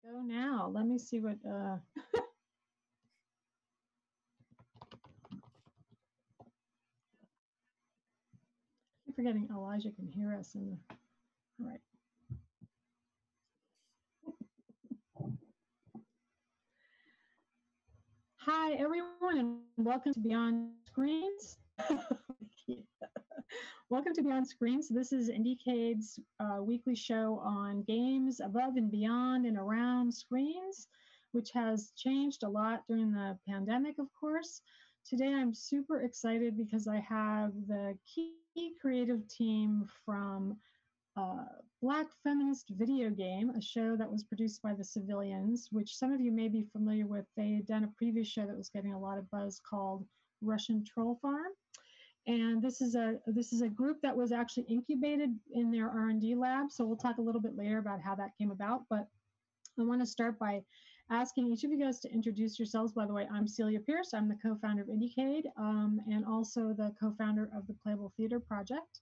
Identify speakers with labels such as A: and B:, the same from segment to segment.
A: So now, let me see what, I keep forgetting Elijah can hear us in the, all right. Hi, everyone, and welcome to Beyond Screens. Welcome to Beyond Screens. This is IndieCade's weekly show on games above and beyond and around screens, which has changed a lot during the pandemic, of course. Today, I'm super excited because I have the key creative team from Black Feminist Video Game, a show that was produced by the Civilians, which some of you may be familiar with. They had done a previous show that was getting a lot of buzz called Russian Troll Farm. And this is a group that was actually incubated in their R&D lab. So we'll talk a little bit later about how that came about. But I want to start by asking each of you guys to introduce yourselves. By the way, I'm Celia Pearce. I'm the co-founder of IndieCade and also the co-founder of the Playable Theatre project.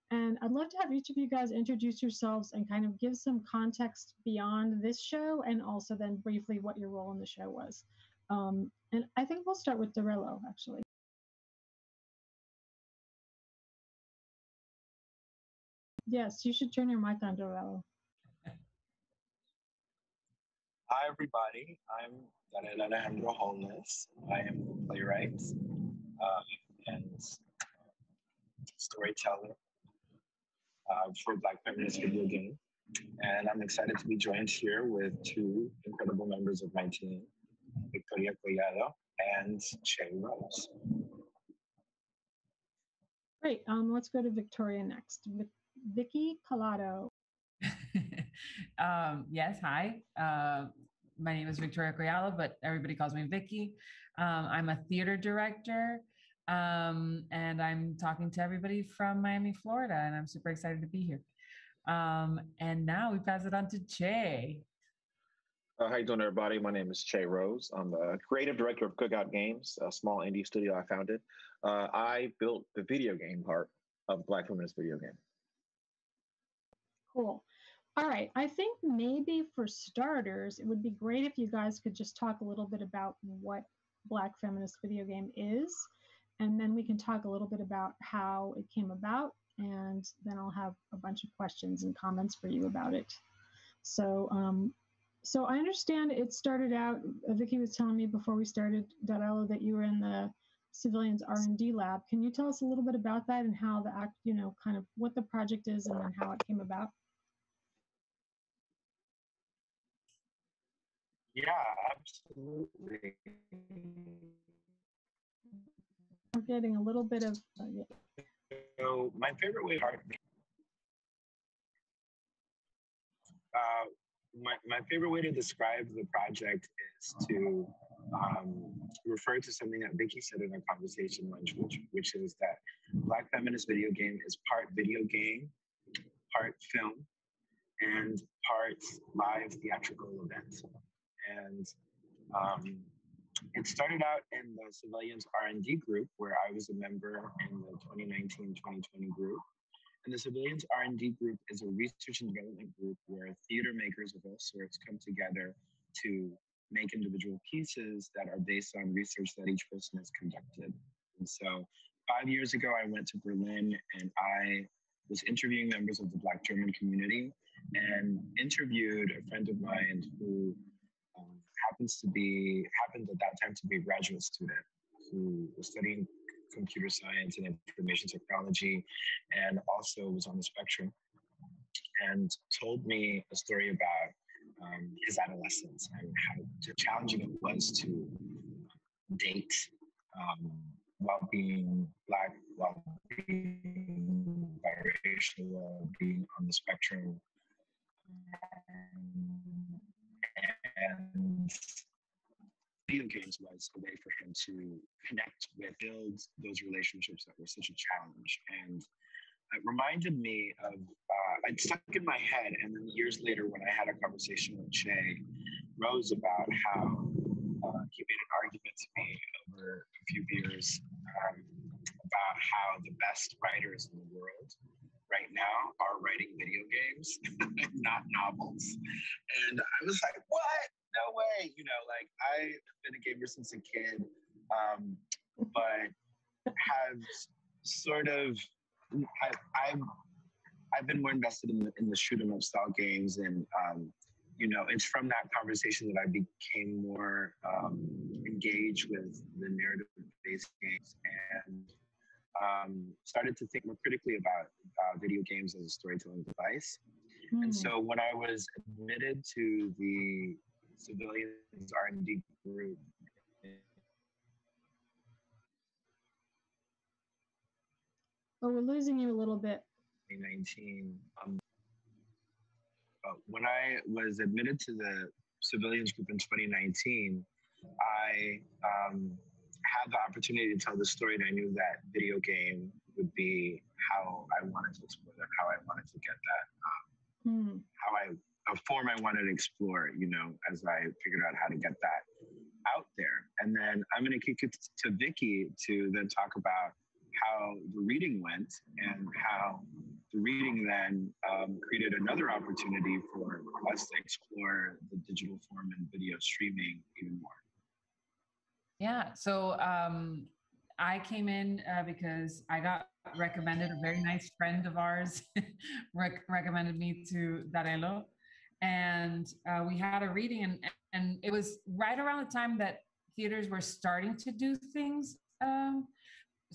A: And I'd love to have each of you guys introduce yourselves and kind of give some context beyond this show, and also then briefly what your role in the show was. And I think we'll start with Darrel, actually. Yes, you should turn your mic on, Darrel.
B: Hi, everybody. I'm Darrel Alejandro Holnes. I am the playwright and storyteller for Black Feminist Video Game. And I'm excited to be joined here with two incredible members of my team, Victoria Collado and Che Rose.
A: Great. Let's go to Victoria next. Vicky Collado.
C: Yes, hi. My name is Victoria Collado, but everybody calls me Vicky. I'm a theater director, and I'm talking to everybody from Miami, Florida, and I'm super excited to be here. And now we pass it on to Che.
D: How you doing, everybody? My name is Che Rose. I'm the creative director of Cookout Games, a small indie studio I founded. I built the video game part of Black Feminist Video Game.
A: Cool. All right. I think maybe for starters, it would be great if you guys could just talk a little bit about what Black Feminist Video Game is, and then we can talk a little bit about how it came about, and then I'll have a bunch of questions and comments for you about it. So, so I understand it started out, Vicky was telling me before we started, Darrel, that you were in the Civilians R&D lab. Can you tell us a little bit about that and how the act, you know, kind of what the project is and then how it came about?
B: Yeah, absolutely.
A: We're getting a little bit of...
B: So my favorite way to my favorite way to describe the project is to refer to something that Vicky said in our conversation lunch, which is that Black Feminist Video Game is part video game, part film, and part live theatrical event. And it started out in the Civilians R&D group, where I was a member in the 2019-2020 group. And the Civilians R&D group is a research and development group where theater makers of all sorts come together to make individual pieces that are based on research that each person has conducted. And so 5 years ago, I went to Berlin and I was interviewing members of the Black German community and interviewed a friend of mine who happened at that time to be a graduate student who was studying computer science and information technology and also was on the spectrum, and told me a story about his adolescence and how challenging it was to date while being Black, while being biracial, while being on the spectrum. And video games was a way for him to connect with, build those relationships that were such a challenge. And it reminded me of, it stuck in my head. And then years later, when I had a conversation with Che Rose about how he made an argument to me over a few years about how the best writers in the world right now are writing video games, not novels. And I was like, what? No way. You know, like I've been a gamer since a kid, but have sort of, I've been more invested in the shoot 'em up style games, and you know, it's from that conversation that I became more engaged with the narrative-based games, and started to think more critically about video games as a storytelling device. And so when I was admitted to the Civilians R&D group,
A: Oh, we're losing you a little bit.
B: 2019. When I was admitted to the Civilians group in 2019, I had the opportunity to tell the story, and I knew that video game would be how I wanted to explore that, how I wanted to get that, a form I wanted to explore, you know, as I figured out how to get that out there. And then I'm going to kick it to Vicky to then talk about how the reading went and how the reading then created another opportunity for us to explore the digital form and video streaming even more.
C: Yeah, so I came in because I got recommended, a very nice friend of ours recommended me to Darrel. And we had a reading, and it was right around the time that theaters were starting to do things.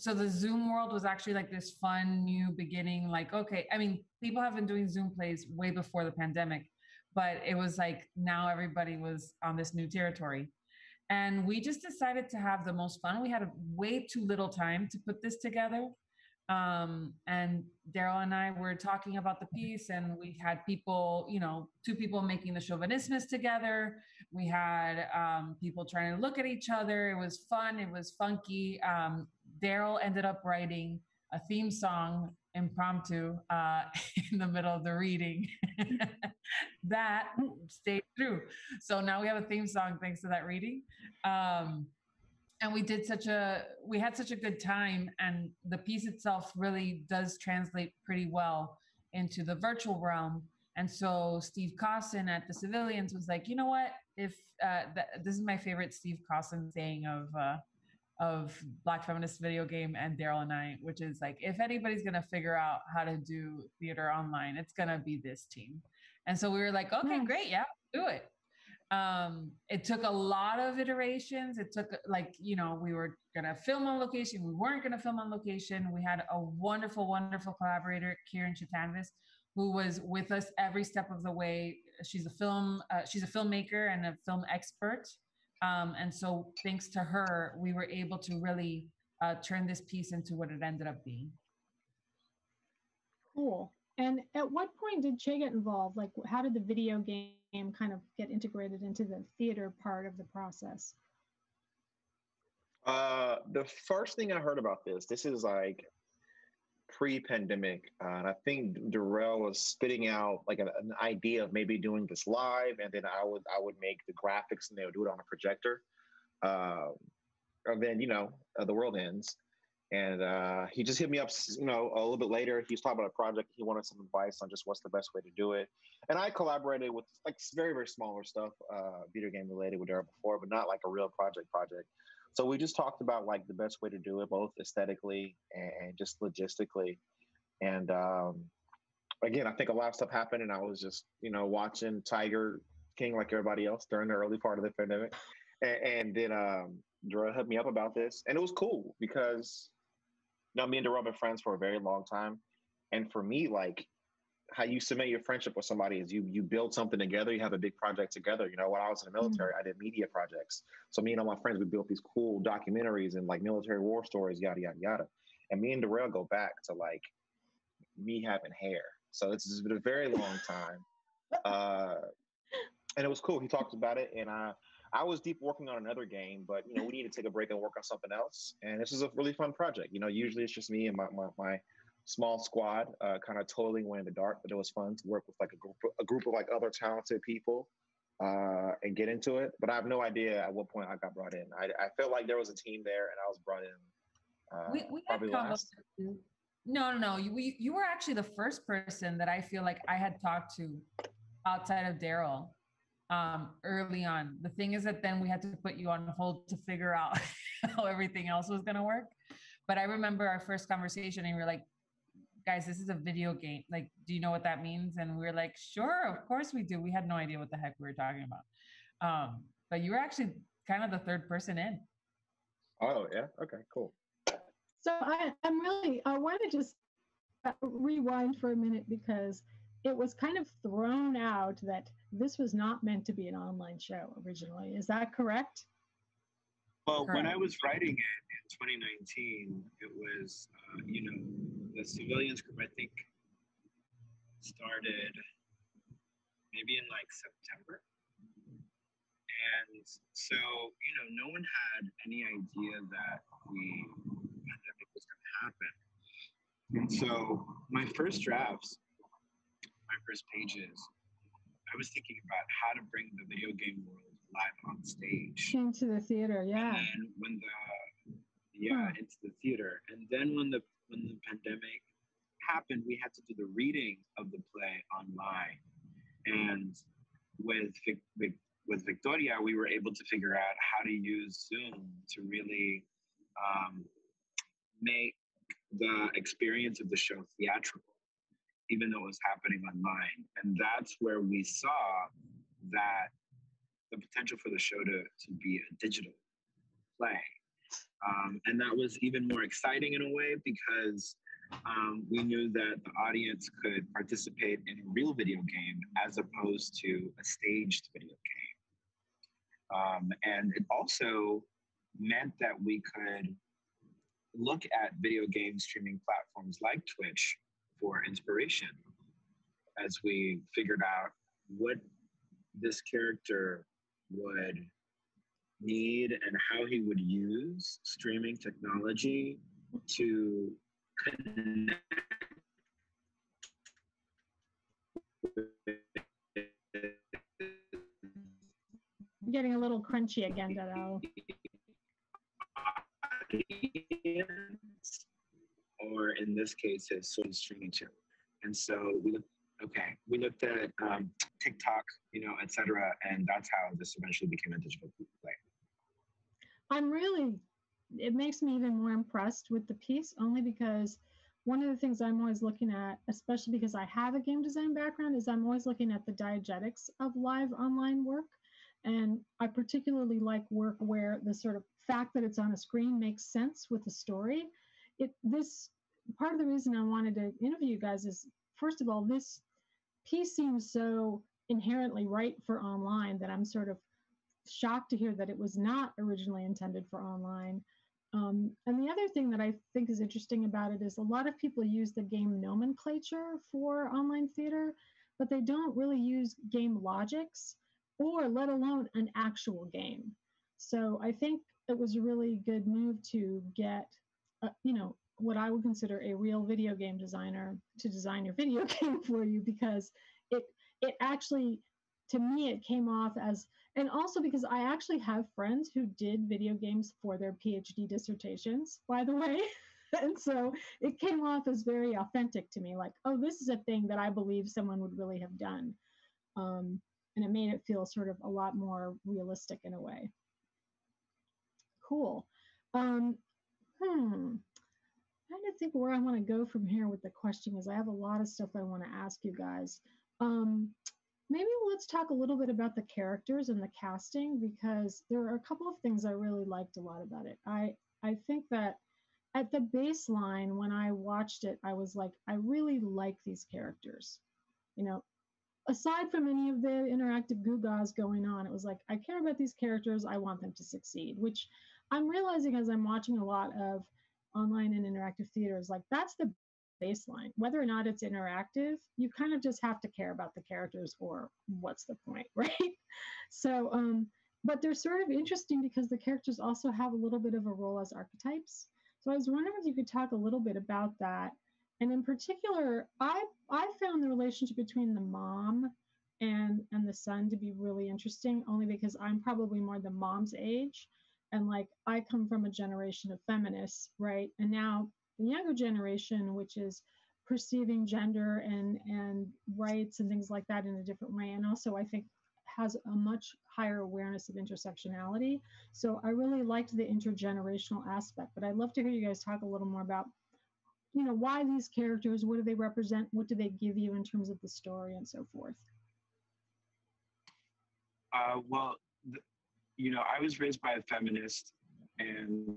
C: So the Zoom world was actually like this fun new beginning. Like, okay, I mean, people have been doing Zoom plays way before the pandemic, but it was like now everybody was on this new territory. And we just decided to have the most fun. We had way too little time to put this together. And Darrel and I were talking about the piece, and we had people, you know, two people making the chauvinismus together. We had people trying to look at each other. It was fun. It was funky. Darrel ended up writing a theme song impromptu in the middle of the reading that stayed through. So now we have a theme song thanks to that reading. And we had such a good time, and the piece itself really does translate pretty well into the virtual realm. And so Steve Cosson at the Civilians was like, you know what, if this is my favorite Steve Cosson saying of Black Feminist Video Game and Darrel and I, which is like, if anybody's gonna figure out how to do theater online, it's gonna be this team. And so we were like, okay, great, yeah, do it. It took a lot of iterations. It took, like, you know, we were gonna film on location, we weren't gonna film on location. We had a wonderful, wonderful collaborator, Kieran Chatanvis, who was with us every step of the way. She's a filmmaker and a film expert. And so thanks to her, we were able to really turn this piece into what it ended up being.
A: Cool. And at what point did Che get involved? Like, how did the video game kind of get integrated into the theater part of the process?
D: The first thing I heard about this is like pre-pandemic, and I think Darrel was spitting out like an idea of maybe doing this live, and then I would make the graphics, and they would do it on a projector. And then, you know, the world ends. And he just hit me up, you know, a little bit later. He was talking about a project. He wanted some advice on just what's the best way to do it. And I collaborated with like very, very smaller stuff, video game related with Darrel before, but not like a real project. So we just talked about like the best way to do it, both aesthetically and just logistically. And again, I think a lot of stuff happened, and I was just, you know, watching Tiger King like everybody else during the early part of the pandemic. And then Darrel hit me up about this, and it was cool because, you know, me and Darrel have been friends for a very long time. And for me, like, how you cement your friendship with somebody is you build something together, you have a big project together. You know, when I was in the military, I did media projects. So me and all my friends, we built these cool documentaries and like military war stories, yada, yada, yada. And me and Darrel go back to like me having hair. So it's been a very long time. And it was cool. He talked about it, and I was deep working on another game, but, you know, we need to take a break and work on something else. And this is a really fun project. You know, usually it's just me and my small squad, kind of totally went in the dark, but it was fun to work with like a group of like other talented people and get into it. But I have no idea at what point I got brought in. I felt like there was a team there, and I was brought in
C: we had
D: probably last.
C: No. You were actually the first person that I feel like I had talked to outside of Darrel early on. The thing is that then we had to put you on hold to figure out how everything else was going to work. But I remember our first conversation and we were like, guys, this is a video game. Like, do you know what that means? And we were like, sure, of course we do. We had no idea what the heck we were talking about. But you were actually kind of the third person in.
D: Oh, yeah. Okay, cool.
A: So I want to just rewind for a minute because it was kind of thrown out that this was not meant to be an online show originally. Is that correct?
B: Well, when I was writing it in 2019, it was, the Civilians group, I think, started maybe in like September. And so, no one had any idea that the pandemic was going to happen. And so my first drafts, my first pages, I was thinking about how to bring the video game world live on stage.
A: Into the theater, yeah.
B: And when into the theater. And then when the pandemic happened, we had to do the reading of the play online. And with Victoria, we were able to figure out how to use Zoom to really make the experience of the show theatrical, even though it was happening online. And that's where we saw that the potential for the show to be a digital play. And that was even more exciting in a way because we knew that the audience could participate in a real video game as opposed to a staged video game. And it also meant that we could look at video game streaming platforms like Twitch for inspiration as we figured out what this character would need and how he would use streaming technology to connect
A: Getting a little crunchy again, Darrel.
B: Or in this case, his sort of streaming channel. And so we looked at TikTok, et cetera, and that's how this eventually became a digital play.
A: It makes me even more impressed with the piece, only because one of the things I'm always looking at, especially because I have a game design background, is I'm always looking at the diegetics of live online work. And I particularly like work where the sort of fact that it's on a screen makes sense with the story. This part of the reason I wanted to interview you guys is, first of all, this piece seems so inherently right for online that I'm sort of shocked to hear that it was not originally intended for online. And the other thing that I think is interesting about it is a lot of people use the game nomenclature for online theater, but they don't really use game logics or let alone an actual game. So I think it was a really good move to get, what I would consider a real video game designer to design your video game for you, because it actually, to me, it came off as, and also because I actually have friends who did video games for their PhD dissertations, by the way. And so it came off as very authentic to me, like, oh, this is a thing that I believe someone would really have done. And it made it feel sort of a lot more realistic in a way. Cool. I'm trying to think where I want to go from here with the question, because I have a lot of stuff I want to ask you guys. Maybe let's talk a little bit about the characters and the casting, because there are a couple of things I really liked a lot about it. I think that at the baseline, when I watched it, I was like, I really like these characters. Aside from any of the interactive gewgaws going on, it was like, I care about these characters. I want them to succeed, which I'm realizing as I'm watching a lot of online and interactive theaters, like that's the baseline. Whether or not it's interactive, you kind of just have to care about the characters, or what's the point, right? So, but they're sort of interesting because the characters also have a little bit of a role as archetypes. So I was wondering if you could talk a little bit about that. And in particular, I found the relationship between the mom and the son to be really interesting, only because I'm probably more the mom's age. And like, I come from a generation of feminists, right? And now the younger generation, which is perceiving gender and rights and things like that in a different way. And also, I think has a much higher awareness of intersectionality. So I really liked the intergenerational aspect, but I'd love to hear you guys talk a little more about, you know, why these characters, what do they represent, what do they give you in terms of the story and so forth.
B: Well, you know, I was raised by a feminist, and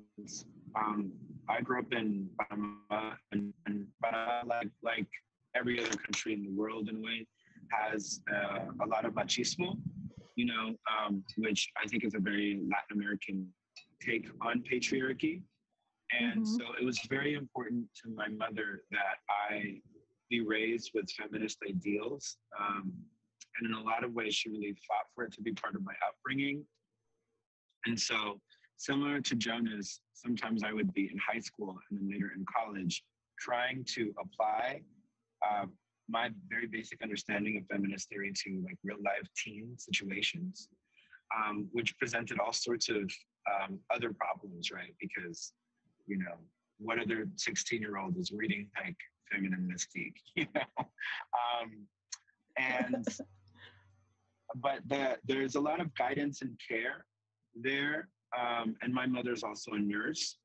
B: I grew up in Panama, and Panama, like every other country in the world in a way, has a lot of machismo, you know, which I think is a very Latin American take on patriarchy. And so it was very important to my mother that I be raised with feminist ideals. And in a lot of ways, she really fought for it to be part of my upbringing. And so, similar to Jonas, sometimes I would be in high school and then later in college trying to apply my very basic understanding of feminist theory to like real life teen situations, which presented all sorts of other problems, right? Because, you know, what other 16-year-old is reading like feminine mystique, you know? But there's a lot of guidance and care there. And my mother's also a nurse.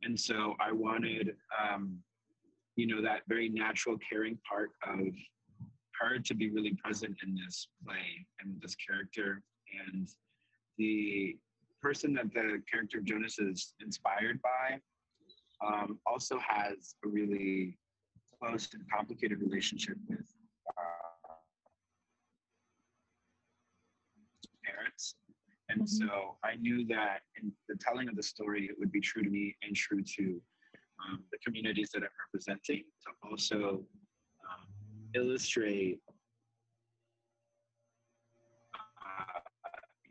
B: And so I wanted, you know, that very natural caring part of her to be really present in this play and this character. And the person that the character of Jonas is inspired by also has a really close and complicated relationship with parents. And so I knew that in the telling of the story, it would be true to me and true to the communities that I'm representing, to also illustrate,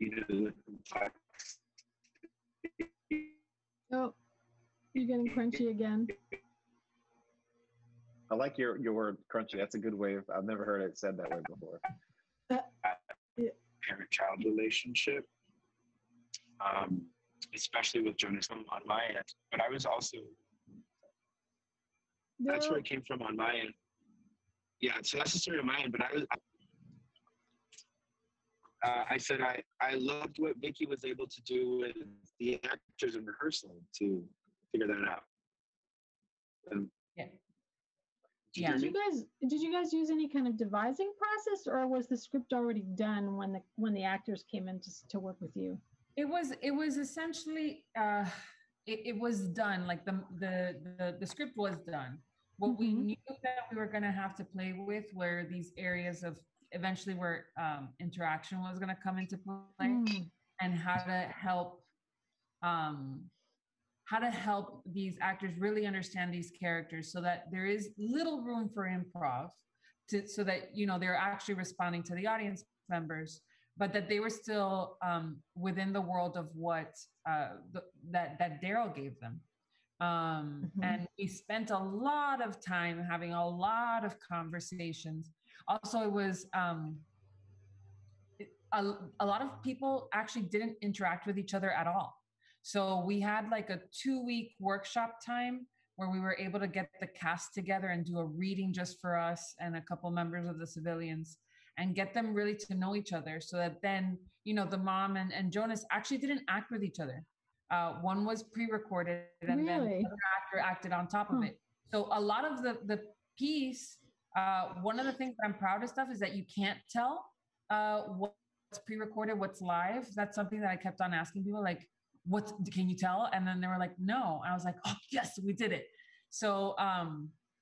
B: you know, the complex.
A: Oh, you're getting crunchy again.
D: I like your word crunchy. That's a good way of, I've never heard it said that way before.
B: Parent-child relationship, especially with Jonas on my end. But I was also, that's where it came from on my end. Yeah, so that's the story on my end. But I said I loved what Vicky was able to do with the actors in rehearsal to figure that out.
C: Yeah.
A: Did you guys use any kind of devising process, or was the script already done when the actors came in to work with you?
C: It was essentially it was done. Like the script was done. What we knew that we were going to have to play with were these areas of eventually where interaction was going to come into play, and how to help these actors really understand these characters so that there is little room for improv, so that, you know, they're actually responding to the audience members, but that they were still within the world of what that Darrel gave them. And we spent a lot of time having a lot of conversations. Also, it was a lot of people actually didn't interact with each other at all. So we had like a 2-week workshop time where we were able to get the cast together and do a reading just for us and a couple members of the civilians, and get them really to know each other, so that then, you know, the mom and Jonas actually didn't act with each other. One was pre-recorded, and then the other actor acted on top of it. So a lot of the piece, one of the things that I'm proudest of is that you can't tell what's pre-recorded, what's live. That's something that I kept on asking people, like, what can you tell? And then they were like, no. I was like, oh yes, we did it. So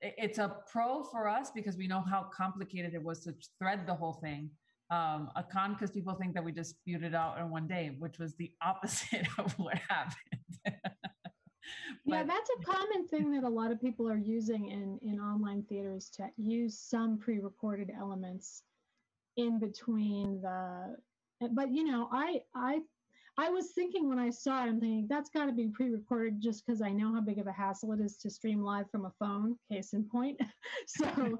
C: it's a pro for us because we know how complicated it was to thread the whole thing. A con because people think that we just spewed it out in one day, which was the opposite of what happened.
A: Yeah, that's a common thing that a lot of people are using in online theaters, to use some pre-recorded elements in between but you know, I was thinking when I saw it, I'm thinking that's got to be pre-recorded, just because I know how big of a hassle it is to stream live from a phone, case in point. So,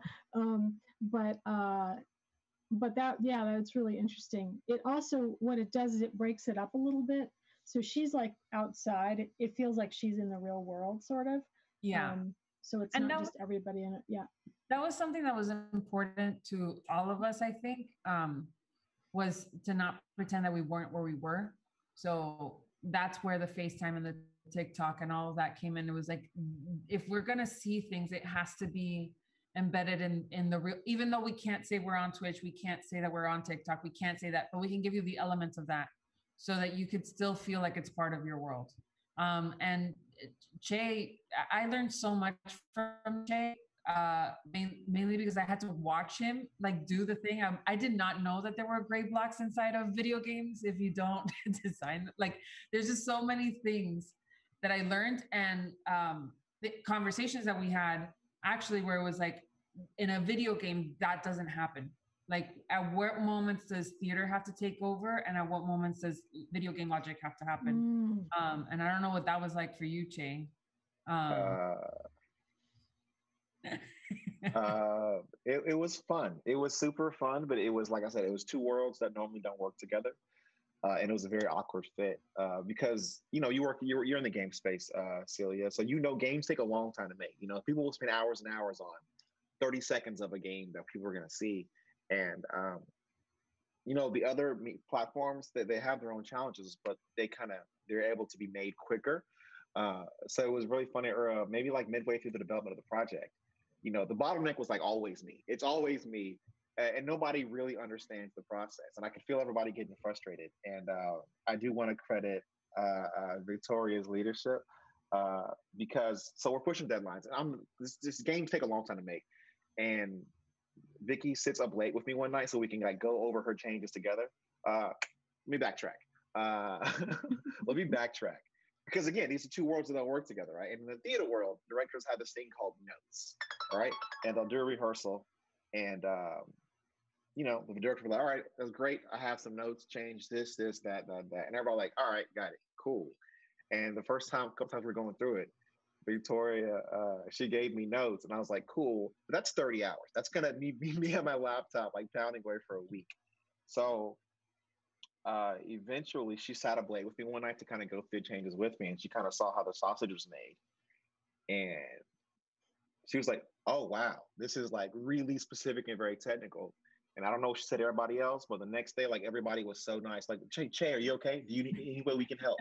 A: but that's really interesting. It also, what it does is it breaks it up a little bit. So she's like outside. It feels like she's in the real world, sort of.
C: Yeah.
A: So it's
C: And
A: not just everybody in it. Yeah.
C: That was something that was important to all of us, I think, was to not pretend that we weren't where we were. So that's where the FaceTime and the TikTok and all of that came in. It was like, if we're going to see things, it has to be embedded in the real, even though we can't say we're on Twitch, we can't say that we're on TikTok, we can't say that, but we can give you the elements of that so that you could still feel like it's part of your world. And Che, I learned so much from Che, mainly because I had to watch him like do the thing. I did not know that there were gray blocks inside of video games if you don't design. Like, there's just so many things that I learned, and the conversations that we had actually where it was like, in a video game, that doesn't happen. Like, at what moments does theater have to take over, and at what moments does video game logic have to happen? And I don't know what that was like for you, Che.
D: It was fun. It was super fun, but it was, like I said, it was two worlds that normally don't work together. And it was a very awkward fit because, you know, you're in the game space, Celia. So, you know, games take a long time to make. You know, people will spend hours and hours on 30 seconds of a game that people are going to see. And, you know, the other platforms, they have their own challenges, but they're able to be made quicker. So it was really funny, or maybe like midway through the development of the project, you know, the bottleneck was like always me. It's always me. And nobody really understands the process. And I could feel everybody getting frustrated. And I do want to credit Victoria's leadership because, so we're pushing deadlines. And this games take a long time to make. And Vicky sits up late with me one night so we can like go over her changes together. Let me backtrack. Let me backtrack. Because again, these are two worlds that don't work together, right? And in the theater world, directors have this thing called notes, all right? And they'll do a rehearsal, and you know, the director will be like, all right, that's great. I have some notes, change this, that. And everybody like, all right, got it, cool. And the first time, a couple times we were going through it, Victoria, she gave me notes, and I was like, cool, but that's 30 hours. That's gonna be me on my laptop, like pounding away for a week. So eventually she sat up late with me one night to kind of go through changes with me, and she kind of saw how the sausage was made. And she was like, oh, wow, this is like really specific and very technical. And I don't know if she said to everybody else, but the next day, like everybody was so nice. Like, Che, are you okay? Do you need any way we can help?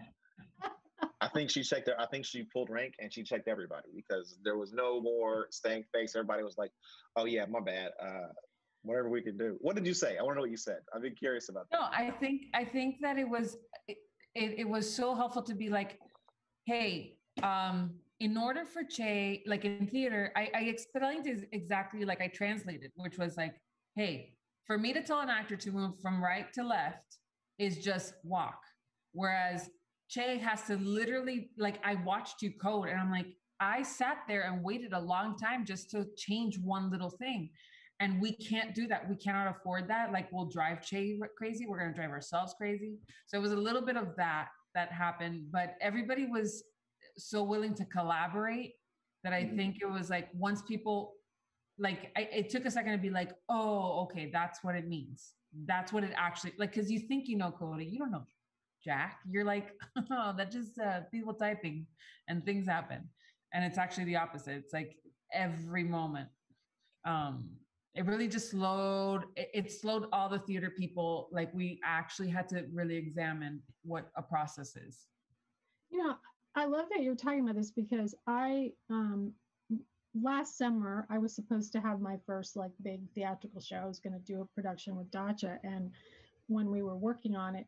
D: I think she pulled rank and she checked everybody because there was no more stank face. Everybody was like, oh yeah, my bad. Whatever we can do. What did you say? I want to know what you said. I've been curious about that.
C: No, I think that it was so helpful to be like, hey, in order for Che, like in theater, I explained it exactly like I translated, which was like, hey, for me to tell an actor to move from right to left is just walk. Whereas Che has to literally, like, I watched you code and I'm like, I sat there and waited a long time just to change one little thing. And we can't do that. We cannot afford that. Like, we'll drive Che crazy. We're going to drive ourselves crazy. So it was a little bit of that happened, but everybody was so willing to collaborate that I think it was like, once people, like, it took a second to be like, oh, okay, that's what it means. That's what it actually, like, because you think you know coding, you don't know Jack. You're like, oh, that's just people typing and things happen. And it's actually the opposite. It's like every moment. It really just slowed, it slowed all the theater people. Like, we actually had to really examine what a process is.
A: You know, I love that you're talking about this because last summer, I was supposed to have my first like big theatrical show. I was going to do a production with Dacha. And when we were working on it,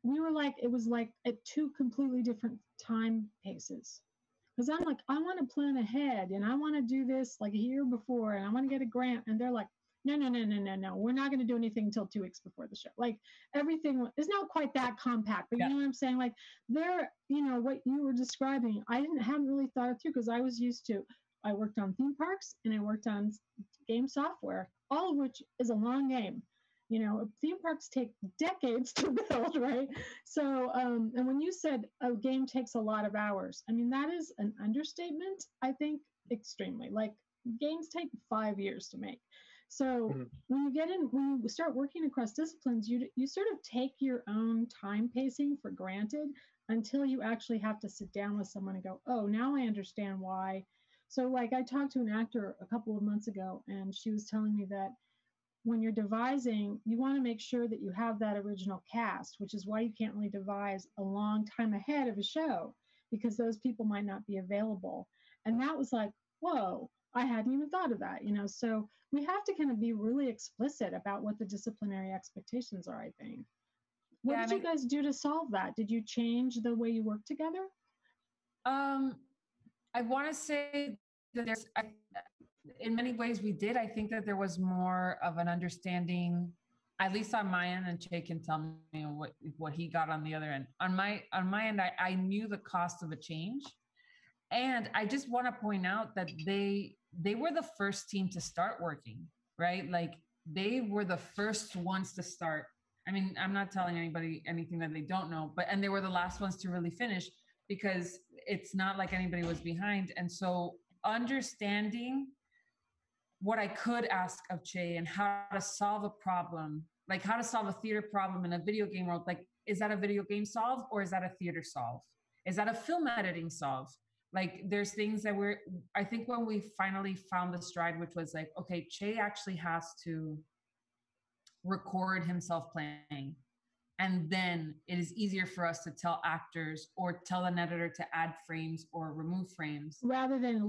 A: we were like, it was like at two completely different time paces. Because I'm like, I want to plan ahead and I want to do this like a year before and I want to get a grant. And they're like, no. We're not going to do anything until 2 weeks before the show. Like, everything is not quite that compact, but you know what I'm saying? Like, what you were describing, I hadn't really thought it through because I worked on theme parks and I worked on game software, all of which is a long game. You know, theme parks take decades to build, right? So, and when you said a game takes a lot of hours, I mean, that is an understatement, I think, extremely. Like, games take 5 years to make. So when you start working across disciplines, you sort of take your own time pacing for granted until you actually have to sit down with someone and go, oh, now I understand why. So like I talked to an actor a couple of months ago, and she was telling me that when you're devising, you want to make sure that you have that original cast, which is why you can't really devise a long time ahead of a show, because those people might not be available. And that was like, whoa, I hadn't even thought of that, you know? So we have to kind of be really explicit about what the disciplinary expectations are, I think. What did you guys do to solve that? Did you change the way you work together?
C: I want to say that in many ways we did. I think that there was more of an understanding, at least on my end, and Che can tell me what he got on the other end. On my end, I knew the cost of a change. And I just want to point out that they were the first team to start working, right? Like they were the first ones to start. I mean, I'm not telling anybody anything that they don't know, and they were the last ones to really finish, because it's not like anybody was behind. And so understanding what I could ask of Che and how to solve a problem, like how to solve a theater problem in a video game world, like, is that a video game solve or is that a theater solve? Is that a film editing solve? Like there's things that I think when we finally found the stride, which was like, okay, Che actually has to record himself playing. And then it is easier for us to tell actors or tell an editor to add frames or remove frames.
A: Rather than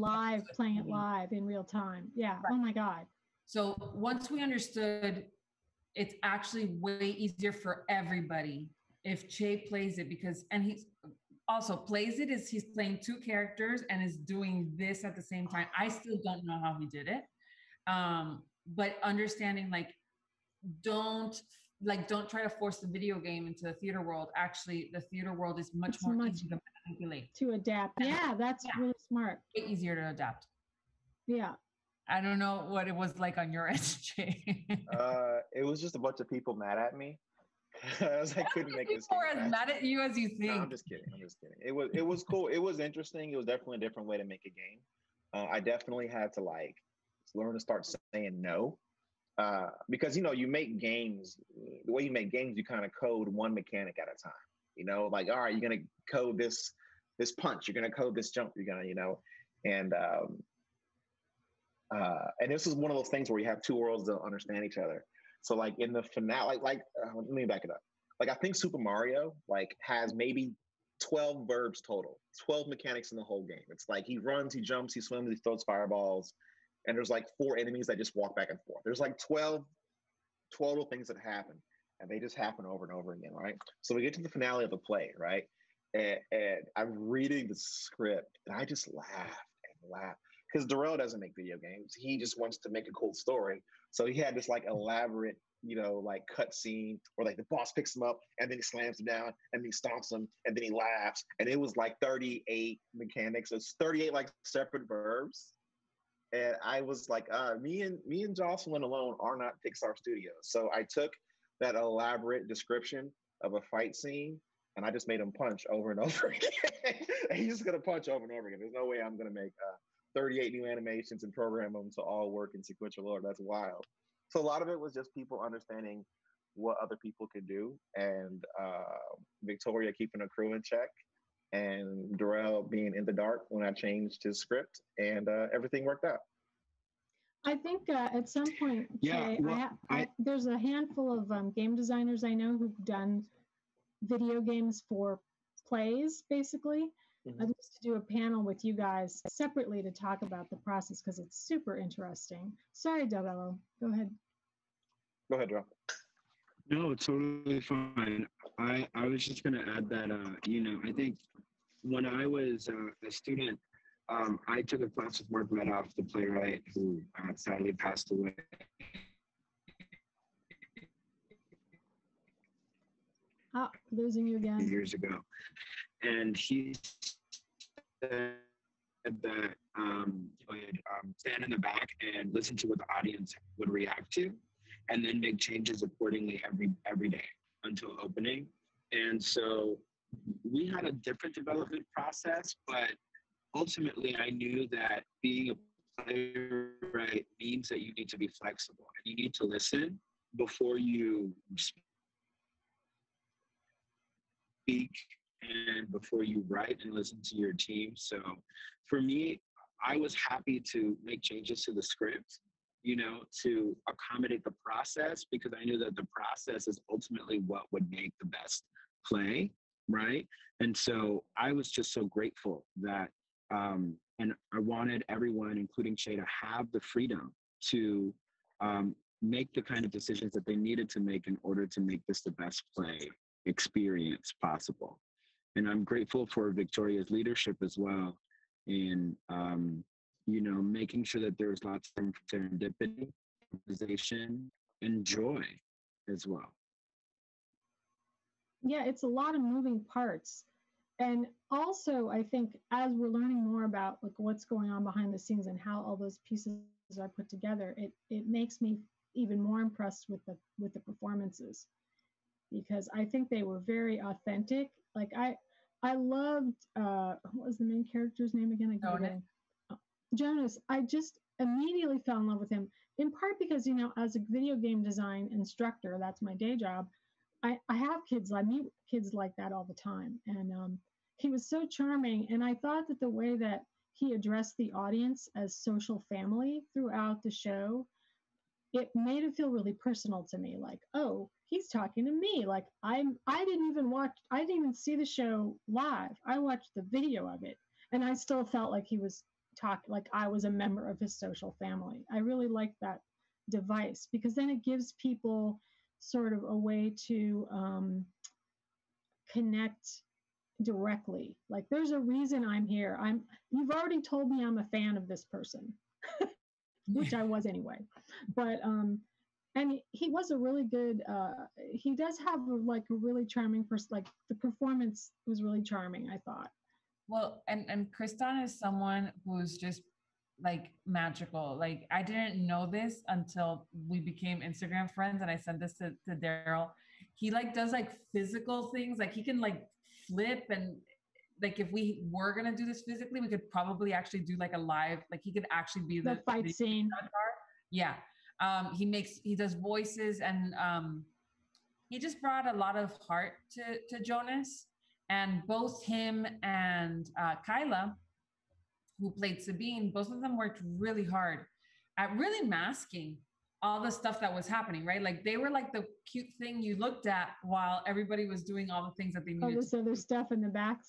A: playing it live in real time. Yeah. Right. Oh my God.
C: So once we understood, it's actually way easier for everybody if Che plays it, and he's also plays it as he's playing two characters and is doing this at the same time. I still don't know how he did it. But understanding don't try to force the video game into the theater world. Actually, the theater world is much easier to manipulate.
A: To adapt. Yeah, that's really smart.
C: Way easier to adapt.
A: Yeah.
C: I don't know what it was like on your end, Che.
D: It was just a bunch of people mad at me. I couldn't make this.
C: People are as mad at you as you think.
D: No, I'm just kidding. It was cool. It was interesting. It was definitely a different way to make a game. I definitely had to learn to start saying no. Because you make games, the way you make games, you kind of code one mechanic at a time. All right, you're gonna code this punch, you're gonna code this jump, you're gonna, and this is one of those things where you have two worlds that don't understand each other. So in the finale, let me back it up. I think Super Mario has maybe 12 verbs total, 12 mechanics in the whole game. It's he runs, he jumps, he swims, he throws fireballs. And there's 4 enemies that just walk back and forth. There's 12 total things that happen, and they just happen over and over again, right? So we get to the finale of the play, right? And I'm reading the script, and I just laugh and laugh. Because Darrel doesn't make video games. He just wants to make a cool story. So he had this elaborate, cut scene where the boss picks him up, and then he slams him down, and then he stomps him, and then he laughs. And it was 38 mechanics. It's 38 separate verbs. And I was me and Jocelyn alone are not Pixar Studios. So I took that elaborate description of a fight scene and I just made him punch over and over again. He's just gonna punch over and over again. There's no way I'm gonna make 38 new animations and program them to all work in sequential order. That's wild. So a lot of it was just people understanding what other people could do, and Victoria keeping a crew in check, and Darrel being in the dark when I changed his script, and everything worked out.
A: I think at some point, there's a handful of game designers I know who've done video games for plays, basically. Mm-hmm. I used to do a panel with you guys separately to talk about the process because it's super interesting. Sorry, Darrel. Go ahead.
D: Go ahead, Darrel.
E: No, it's totally fine. I was just going to add that, I think when I was a student, I took a class with Mark Medoff, the playwright, who sadly passed away.
A: Losing you again.
E: Years ago. And he said that would stand in the back and listen to what the audience would react to, and then make changes accordingly every day until opening. And so we had a different development process, but ultimately I knew that being a playwright means that you need to be flexible and you need to listen before you speak and before you write and listen to your team. So for me, I was happy to make changes to the script, you know, to accommodate the process, because I knew that the process is ultimately what would make the best play, right? And so I was just so grateful that, and I wanted everyone, including Shay, to have the freedom to make the kind of decisions that they needed to make in order to make this the best play experience possible. And I'm grateful for Victoria's leadership as well in, you know, making sure that there's lots of serendipity, improvisation, and joy as well.
A: Yeah, it's a lot of moving parts. And also, I think as we're learning more about like what's going on behind the scenes and how all those pieces are put together, it makes me even more impressed with the performances, because I think they were very authentic. Like I loved what was the main character's name again? Jonas. I just immediately fell in love with him, in part because, you know, as a video game design instructor, that's my day job. I have kids. I meet kids like that all the time, and he was so charming. And I thought that the way that he addressed the audience as social family throughout the show, it made it feel really personal to me. Like, oh, he's talking to me. Like I didn't even see the show live. I watched the video of it, and I still felt like he was talking, like I was a member of his social family. I really like that device, because then it gives people sort of a way to connect directly. Like, there's a reason I'm here. You've already told me I'm a fan of this person, which I was anyway. But and he was a really good. He does have a really charming person. Like, the performance was really charming, I thought.
C: Well, and Kristan is someone who's just like magical. Like, I didn't know this until we became Instagram friends, and I sent this to Darrel. He like does like physical things. Like, he can like flip, and like if we were gonna do this physically, we could probably actually do like a live. Like, he could actually be
A: the fight scene.
C: Yeah. He does voices, and he just brought a lot of heart to Jonas. And both him and Kyla, who played Sabine, both of them worked really hard at really masking all the stuff that was happening, right? Like, they were like the cute thing you looked at while everybody was doing all the things that they needed.
A: All this other stuff in the back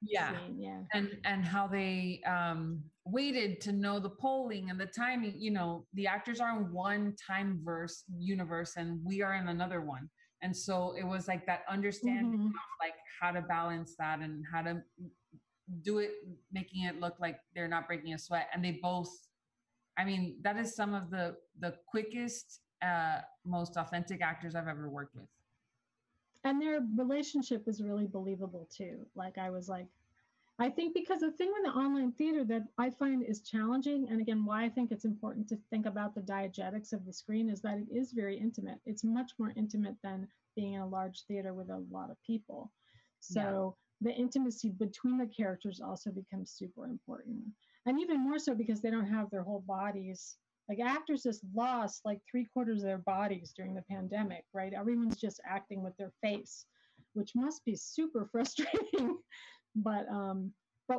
C: yeah.
A: scene, yeah.
C: And how they waited to know the polling and the timing. You know, the actors are in one time universe, and we are in another one. And so it was like that understanding of like how to balance that and how to do it, making it look like they're not breaking a sweat. And they both, I mean, that is some of the quickest, most authentic actors I've ever worked with.
A: And their relationship was really believable too. Like, I was like, I think because the thing with the online theater that I find is challenging, and again, why I think it's important to think about the diegetics of the screen, is that it is very intimate. It's much more intimate than being in a large theater with a lot of people. So the intimacy between the characters also becomes super important. And even more so because they don't have their whole bodies. Like, actors just lost like 3/4 of their bodies during the pandemic, right? Everyone's just acting with their face, which must be super frustrating. But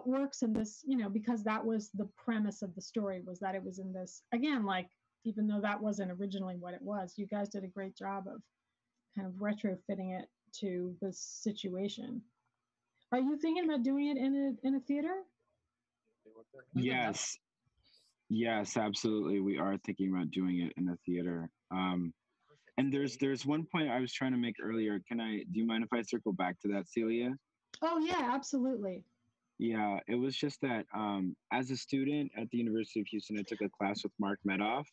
A: works in this, you know, because that was the premise of the story, was that it was in this, again, like, even though that wasn't originally what it was, you guys did a great job of kind of retrofitting it to this situation. Are you thinking about doing it in a theater?
B: Yes, absolutely. We are thinking about doing it in a theater. And there's one point I was trying to make earlier. Do you mind if I circle back to that, Celia?
A: Oh yeah, absolutely.
B: Yeah, it was just that as a student at the University of Houston, I took a class with Mark Medoff,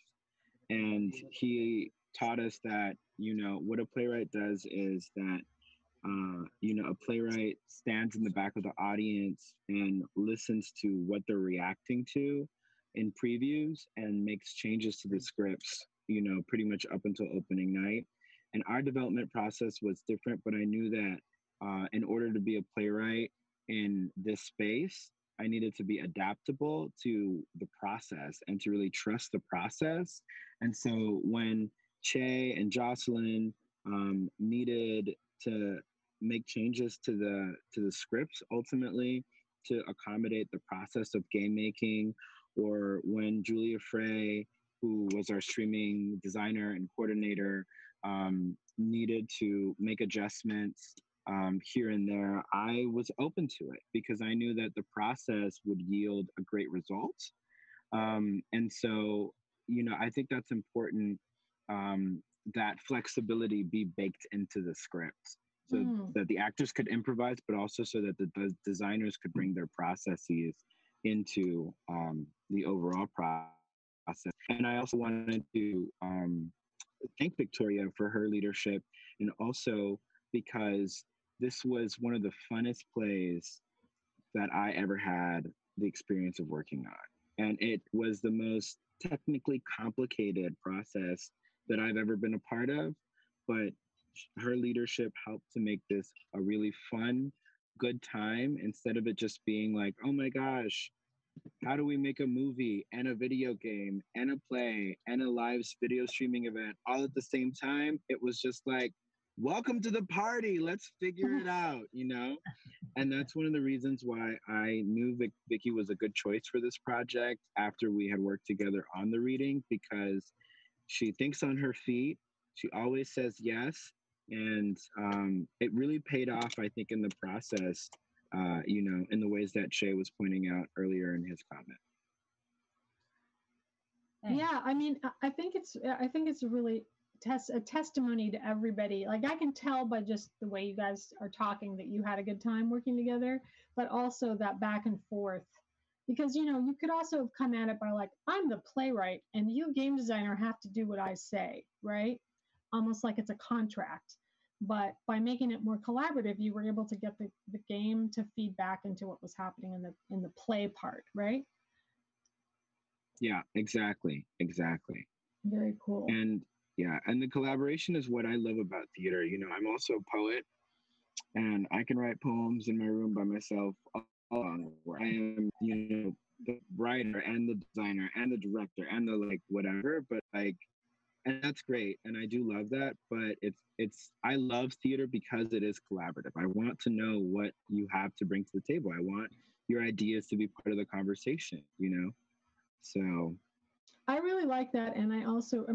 B: and he taught us that, you know, what a playwright does is that, you know, a playwright stands in the back of the audience and listens to what they're reacting to in previews and makes changes to the scripts, you know, pretty much up until opening night. And our development process was different, but I knew that in order to be a playwright in this space, I needed to be adaptable to the process and to really trust the process. And so when Che and Jocelyn needed to make changes to the scripts ultimately to accommodate the process of game making, or when Julia Frey, who was our streaming designer and coordinator, needed to make adjustments here and there, I was open to it because I knew that the process would yield a great result. And so, I think that's important, that flexibility be baked into the script so that the actors could improvise, but also so that the designers could bring their processes into the overall process. And I also wanted to thank Victoria for her leadership, and also because this was one of the funnest plays that I ever had the experience of working on. And it was the most technically complicated process that I've ever been a part of, but her leadership helped to make this a really fun, good time, instead of it just being like, oh my gosh, how do we make a movie and a video game and a play and a live video streaming event all at the same time? It was just like, welcome to the party. Let's figure it out, And that's one of the reasons why I knew Vicky was a good choice for this project after we had worked together on the reading, because she thinks on her feet. She always says yes. And it really paid off, I think, in the process, in the ways that Shay was pointing out earlier in his comment.
A: Yeah, I mean, I think it's really a testimony to everybody. Like, I can tell by just the way you guys are talking that you had a good time working together, but also that back and forth. Because, you could also have come at it by like, I'm the playwright and you game designer have to do what I say, right? Almost like it's a contract. But by making it more collaborative, you were able to get the game to feed back into what was happening in the play part, right?
B: Yeah, exactly.
A: Very cool.
B: And the collaboration is what I love about theater. I'm also a poet, and I can write poems in my room by myself along, where I am, the writer and the designer and the director and the like whatever, but like, and that's great, and I do love that, but I love theater because it is collaborative. I want to know what you have to bring to the table. I want your ideas to be part of the conversation, So
A: I really like that. And I also,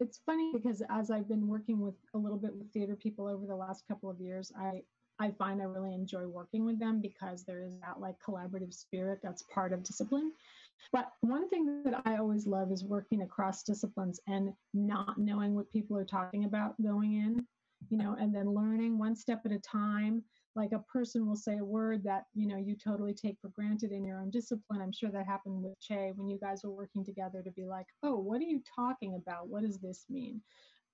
A: it's funny because as I've been working with a little bit with theater people over the last couple of years, I find I really enjoy working with them because there is that like collaborative spirit that's part of discipline. But one thing that I always love is working across disciplines and not knowing what people are talking about going in, and then learning one step at a time. Like, a person will say a word that, you totally take for granted in your own discipline. I'm sure that happened with Che when you guys were working together, to be like, oh, what are you talking about? What does this mean?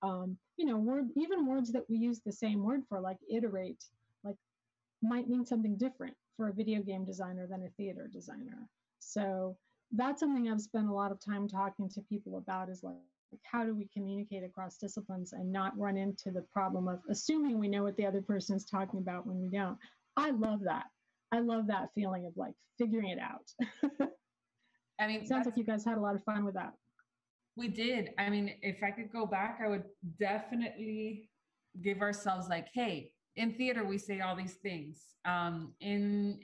A: Even words that we use the same word for, like iterate, like might mean something different for a video game designer than a theater designer. So that's something I've spent a lot of time talking to people about, is like how do we communicate across disciplines and not run into the problem of assuming we know what the other person is talking about when we don't. I love that. I love that feeling of like figuring it out.
C: I mean,
A: it sounds like you guys had a lot of fun with that.
C: We did. I mean, if I could go back, I would definitely give ourselves like, hey, in theater, we say all these things. In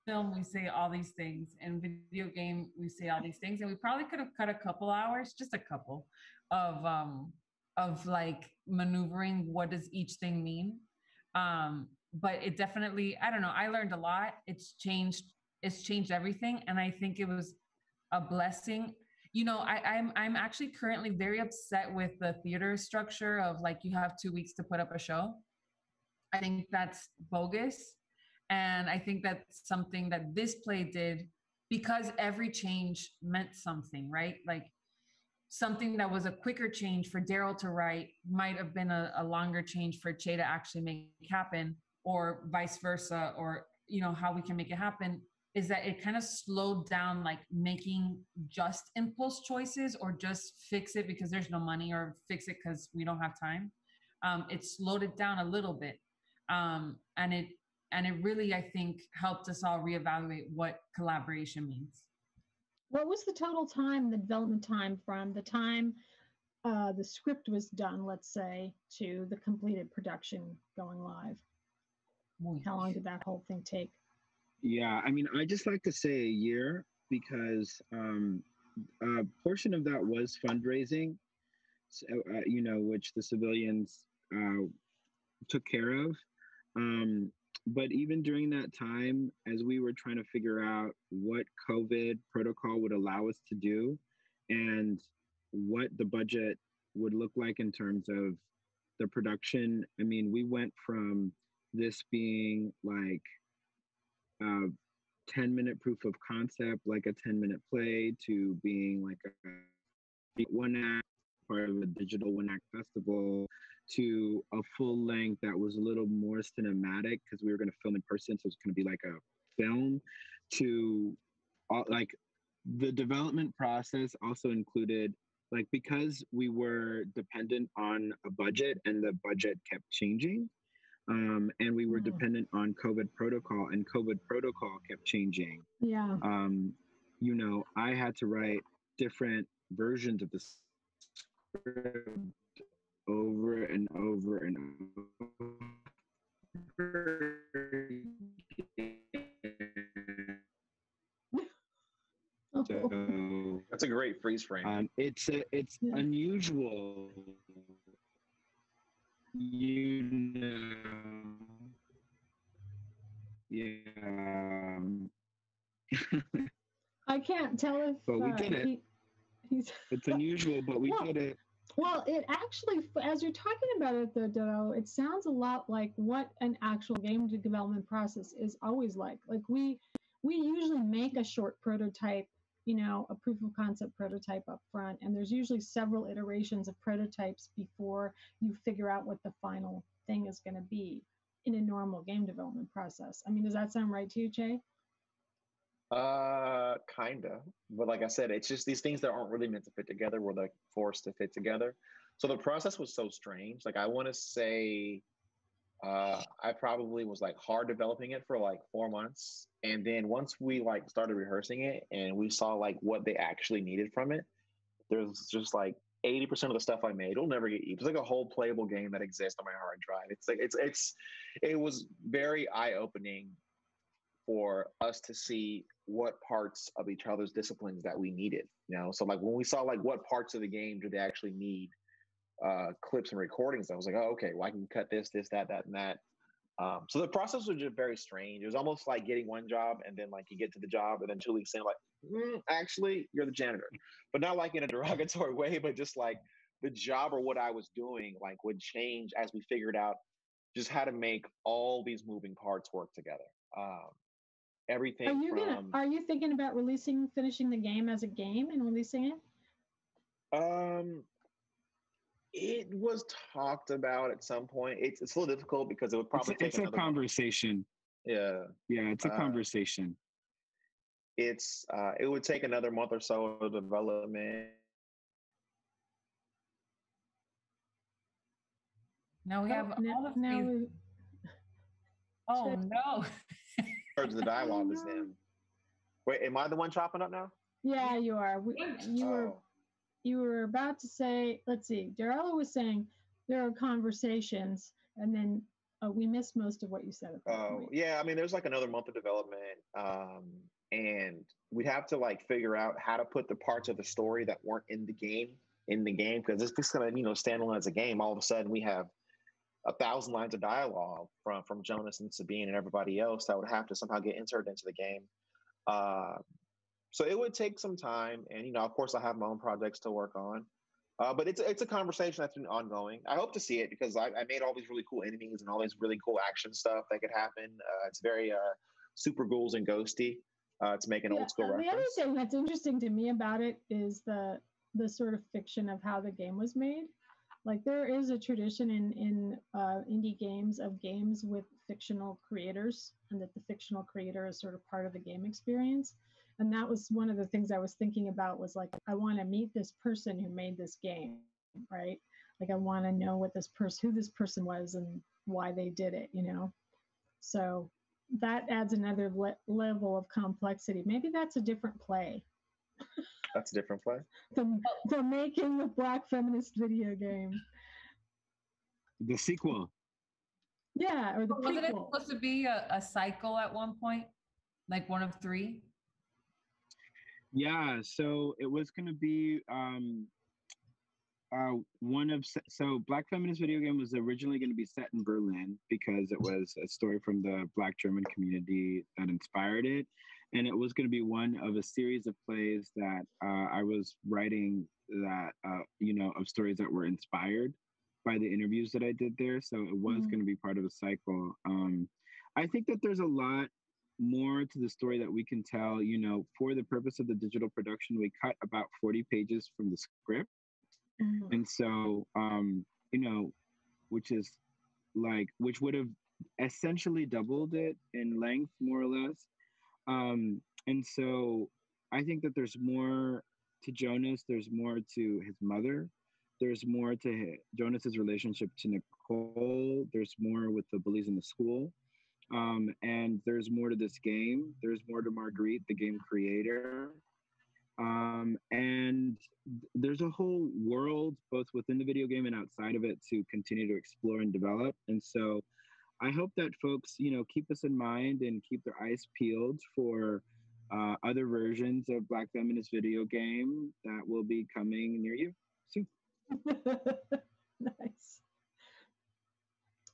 C: film, we say all these things. In video game, we say all these things. And we probably could have cut a couple hours, just a couple, of like maneuvering what does each thing mean. But it definitely, I don't know, I learned a lot. It's changed everything. And I think it was a blessing. I'm actually currently very upset with the theater structure of like, you have 2 weeks to put up a show. I think that's bogus. And I think that's something that this play did, because every change meant something, right? Like, something that was a quicker change for Darrel to write might have been a longer change for Che to actually make happen, or vice versa, or, how we can make it happen, is that it kind of slowed down, like making just impulse choices or just fix it because there's no money, or fix it because we don't have time. It slowed it down a little bit. And it really, I think, helped us all reevaluate what collaboration means.
A: What was the total time, the development time from the time the script was done, let's say, to the completed production going live? How long did that whole thing take?
B: Yeah, I mean, I just like to say a year because a portion of that was fundraising, which the civilians took care of. But even during that time, as we were trying to figure out what COVID protocol would allow us to do and what the budget would look like in terms of the production, I mean, we went from this being like a 10-minute proof of concept, like a 10-minute play, to being like a one act, part of a digital one act festival, to a full length that was a little more cinematic because we were going to film in person, so it's going to be like a film. To like the development process also included, like, because we were dependent on a budget and the budget kept changing, and we were dependent on COVID protocol, and COVID protocol kept changing.
A: Yeah.
B: I had to write different versions of the script over and over and over. So
D: that's a great freeze frame.
B: It's unusual, Yeah.
A: I can't tell if.
B: But we did it. It's unusual, but we did it.
A: Well, it actually, as you're talking about it, though, it sounds a lot like what an actual game development process is always like. Like we usually make a short prototype, a proof of concept prototype up front, and there's usually several iterations of prototypes before you figure out what the final thing is going to be in a normal game development process. I mean, does that sound right to you, Jay?
D: Kinda, but like I said, it's just these things that aren't really meant to fit together were like forced to fit together. So the process was so strange. Like I want to say, I probably was like hard developing it for like 4 months, and then once we like started rehearsing it and we saw like what they actually needed from it, there's just like 80% of the stuff I made will never get used. It's like a whole playable game that exists on my hard drive. It's like it was very eye-opening for us to see what parts of each other's disciplines that we needed, So like when we saw like what parts of the game do they actually need clips and recordings, I was like, oh, okay, well I can cut this, that, and that. So the process was just very strange. It was almost like getting one job and then like you get to the job and then 2 weeks in, like, actually you're the janitor, but not like in a derogatory way, but just like the job or what I was doing like would change as we figured out just how to make all these moving parts work together. Everything.
A: Are you thinking about finishing the game as a game and releasing it?
D: It was talked about at some point. It's a little difficult because it would probably take
B: a conversation.
D: Yeah,
B: it's a conversation.
D: It would take another month or so of development.
C: Now we have all of these. Oh no.
D: The dialogue is them. Wait, am I the one chopping up now?
A: Yeah, you are. You were about to say, let's see, Darrell was saying there are conversations, and then we missed most of what you said.
D: Yeah, I mean, there's like another month of development, and we'd have to like figure out how to put the parts of the story that weren't in the game, because this is gonna, stand alone as a game. All of a sudden, we have 1,000 lines of dialogue from Jonas and Sabine and everybody else that would have to somehow get inserted into the game. So it would take some time, and of course, I have my own projects to work on. But it's a conversation that's been ongoing. I hope to see it because I made all these really cool enemies and all this really cool action stuff that could happen. It's very super ghouls and ghosty to make an old school reference.
A: The other thing that's interesting to me about it is the sort of fiction of how the game was made. Like there is a tradition in indie games of games with fictional creators, and that the fictional creator is sort of part of the game experience. And that was one of the things I was thinking about, was like, I want to meet this person who made this game, right? Like I want to know who this person was and why they did it, So that adds another level of complexity. Maybe that's a different play.
D: That's a different play.
A: The making the Black Feminist Video Game.
B: The sequel.
A: Yeah, or the
C: Wasn't it
A: prequel.
C: supposed to be a cycle at one point? Like one of three?
B: Yeah, so it was going to be so Black Feminist Video Game was originally going to be set in Berlin because it was a story from the Black German community that inspired it, and it was going to be one of a series of plays that I was writing that of stories that were inspired by the interviews that I did there. So it was going to be part of a cycle. I think that there's a lot more to the story that we can tell. For the purpose of the digital production, we cut about 40 pages from the script. And so, which would have essentially doubled it in length, more or less. And so I think that there's more to Jonas, there's more to his mother, there's more to Jonas's relationship to Nicole, there's more with the bullies in the school. And there's more to this game. There's more to Marguerite, the game creator. And there's a whole world, both within the video game and outside of it, to continue to explore and develop. And so I hope that folks, keep this in mind and keep their eyes peeled for other versions of Black Feminist Video Game that will be coming near you soon.
A: Nice.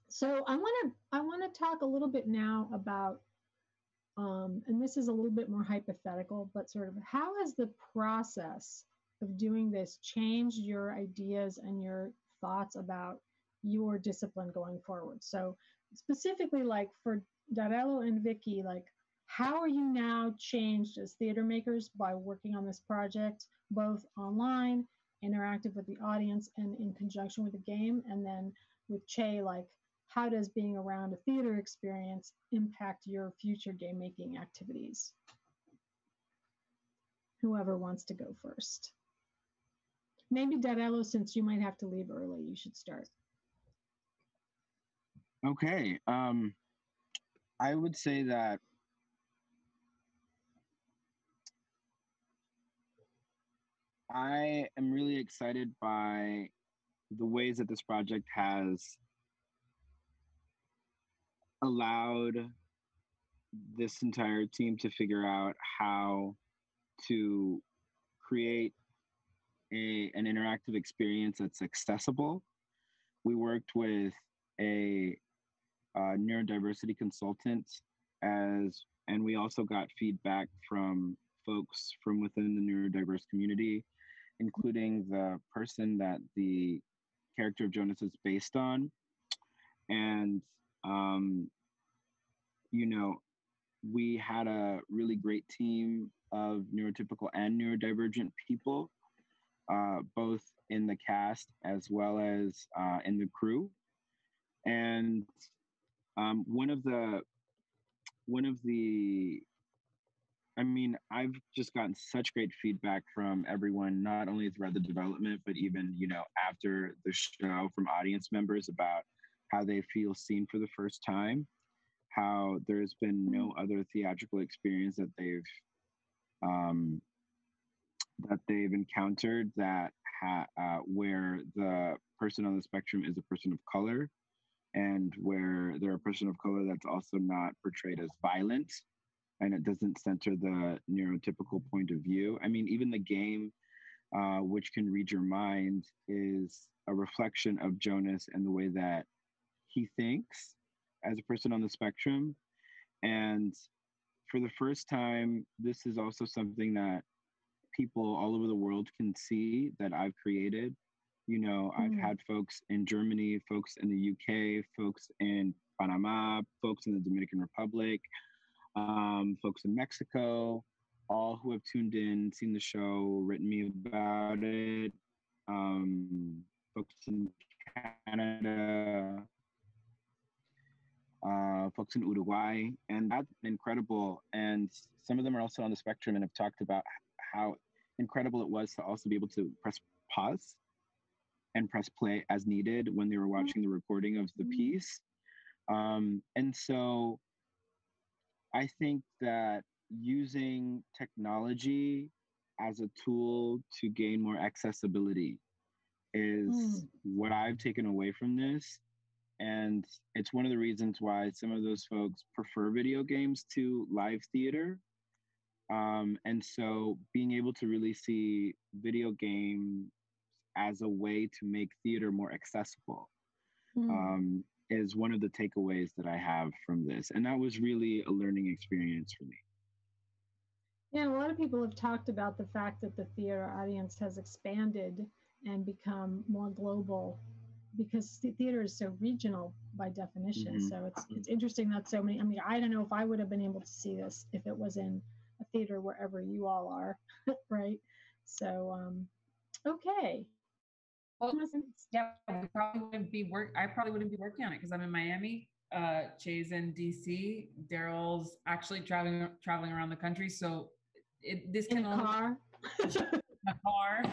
A: So I want to talk a little bit now about, and this is a little bit more hypothetical, but sort of how has the process of doing this changed your ideas and your thoughts about your discipline going forward? So specifically, like for Darrel and Vicky, like how are you now changed as theater makers by working on this project, both online, interactive with the audience, and in conjunction with the game? And then with Che, like how does being around a theater experience impact your future game making activities? Whoever wants to go first. Maybe Darrel, since you might have to leave early, you should start.
B: Okay. I would say that I am really excited by the ways that this project has allowed this entire team to figure out how to create an interactive experience that's accessible. We worked with a neurodiversity consultant and we also got feedback from folks from within the neurodiverse community, including the person that the character of Jonas is based on. And we had a really great team of neurotypical and neurodivergent people, both in the cast as well as in the crew. And I've just gotten such great feedback from everyone, not only throughout the development, but even, after the show, from audience members about how they feel seen for the first time, how there's been no other theatrical experience that they've encountered where the person on the spectrum is a person of color, and where they're a person of color that's also not portrayed as violent, and it doesn't center the neurotypical point of view. I mean, even the game, which can read your mind, is a reflection of Jonas and the way that he thinks as a person on the spectrum. And for the first time, this is also something that people all over the world can see that I've created. I've had folks in Germany, folks in the UK, folks in Panama, folks in the Dominican Republic, folks in Mexico, all who have tuned in, seen the show, written me about it, folks in Canada, folks in Uruguay, and that's incredible. And some of them are also on the spectrum and have talked about how incredible it was to also be able to press pause and press play as needed when they were watching the recording of the piece. And so I think that using technology as a tool to gain more accessibility is what I've taken away from this.
E: And it's one of the reasons why some of those folks prefer video games to live theater. And so being able to really see video games as a way to make theater more accessible is one of the takeaways that I have from this. And that was really a learning experience for me.
A: Yeah, a lot of people have talked about the fact that the theater audience has expanded and become more global because theater is so regional by definition. So it's interesting that so many, I mean, I don't know if I would have been able to see this if it was in a theater wherever you all are, right? So, okay.
C: Well, yeah, I probably wouldn't be working on it because I'm in Miami. Chay's in DC. Darrel's actually traveling around the country. So this can only
A: car.
C: a car.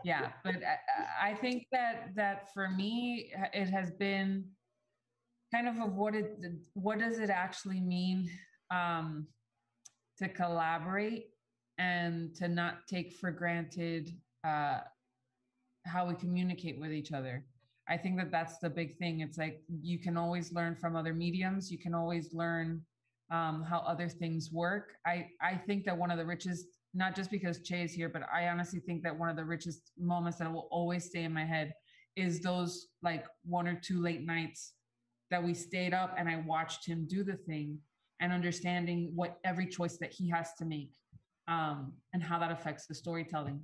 C: Yeah, but I think that for me, it has been kind of what does it actually mean to collaborate and to not take for granted how we communicate with each other. I think that's the big thing. It's like you can always learn from other mediums. You can always learn how other things work. I think that one of the richest, not just because Che is here, but I honestly think that one of the richest moments that will always stay in my head is those like 1 or 2 late nights that we stayed up and I watched him do the thing and understanding what every choice that he has to make and how that affects the storytelling.